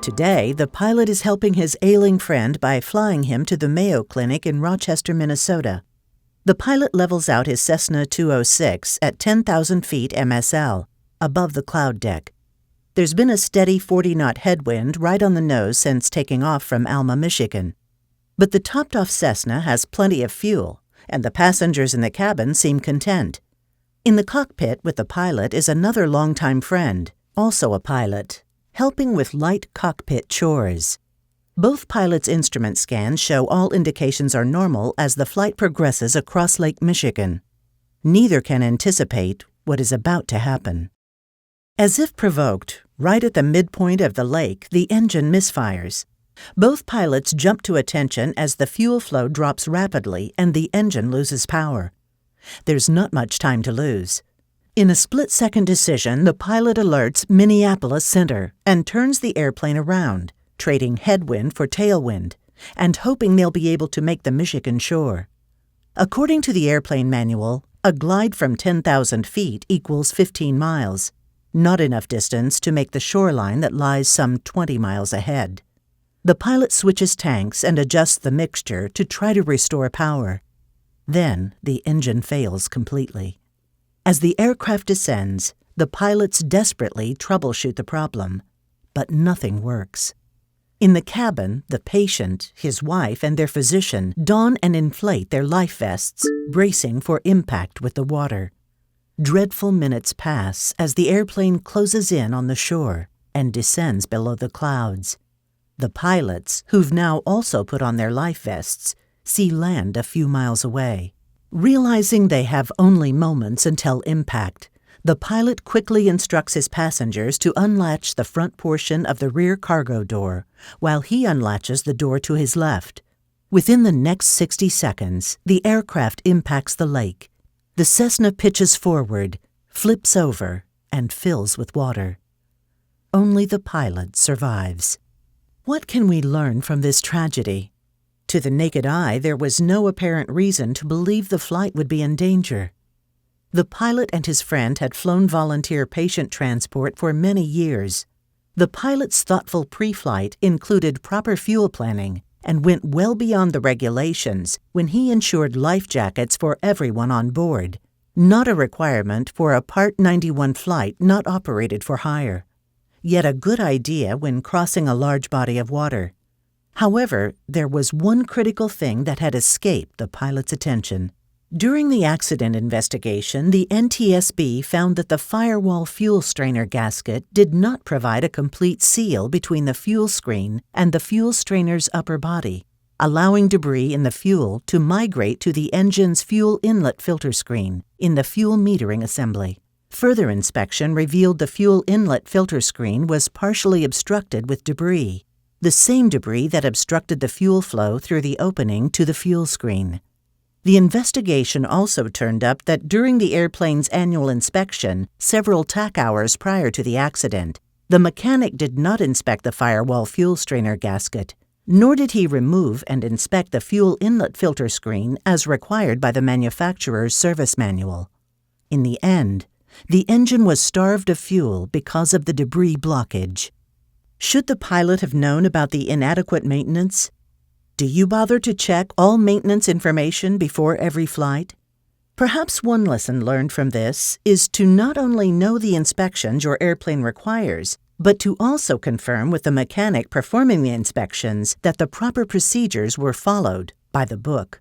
Today, the pilot is helping his ailing friend by flying him to the Mayo Clinic in Rochester, Minnesota. The pilot levels out his Cessna 206 at 10,000 feet MSL, above the cloud deck. There's been a steady 40-knot headwind right on the nose since taking off from Alma, Michigan. But the topped-off Cessna has plenty of fuel, and the passengers in the cabin seem content. In the cockpit with the pilot is another longtime friend, also a pilot, helping with light cockpit chores. Both pilots' instrument scans show all indications are normal as the flight progresses across Lake Michigan. Neither can anticipate what is about to happen. As if provoked, right at the midpoint of the lake, the engine misfires. Both pilots jump to attention as the fuel flow drops rapidly and the engine loses power. There's not much time to lose. In a split-second decision, the pilot alerts Minneapolis Center and turns the airplane around, trading headwind for tailwind, and hoping they'll be able to make the Michigan shore. According to the airplane manual, a glide from 10,000 feet equals 15 miles, not enough distance to make the shoreline that lies some 20 miles ahead. The pilot switches tanks and adjusts the mixture to try to restore power. Then the engine fails completely. As the aircraft descends, the pilots desperately troubleshoot the problem, but nothing works. In the cabin, the patient, his wife, and their physician don and inflate their life vests, bracing for impact with the water. Dreadful minutes pass as the airplane closes in on the shore and descends below the clouds. The pilots, who've now also put on their life vests, see land a few miles away. Realizing they have only moments until impact, the pilot quickly instructs his passengers to unlatch the front portion of the rear cargo door, while he unlatches the door to his left. Within the next 60 seconds, the aircraft impacts the lake. The Cessna pitches forward, flips over, and fills with water. Only the pilot survives. What can we learn from this tragedy? To the naked eye, there was no apparent reason to believe the flight would be in danger. The pilot and his friend had flown volunteer patient transport for many years. The pilot's thoughtful pre-flight included proper fuel planning and went well beyond the regulations when he ensured life jackets for everyone on board, not a requirement for a Part 91 flight not operated for hire. Yet a good idea when crossing a large body of water. However, there was one critical thing that had escaped the pilot's attention. During the accident investigation, the NTSB found that the firewall fuel strainer gasket did not provide a complete seal between the fuel screen and the fuel strainer's upper body, allowing debris in the fuel to migrate to the engine's fuel inlet filter screen in the fuel metering assembly. Further inspection revealed the fuel inlet filter screen was partially obstructed with debris, the same debris that obstructed the fuel flow through the opening to the fuel screen. The investigation also turned up that during the airplane's annual inspection, several tack hours prior to the accident, the mechanic did not inspect the firewall fuel strainer gasket, nor did he remove and inspect the fuel inlet filter screen as required by the manufacturer's service manual. In the end, the engine was starved of fuel because of the debris blockage. Should the pilot have known about the inadequate maintenance? Do you bother to check all maintenance information before every flight? Perhaps one lesson learned from this is to not only know the inspections your airplane requires, but to also confirm with the mechanic performing the inspections that the proper procedures were followed by the book.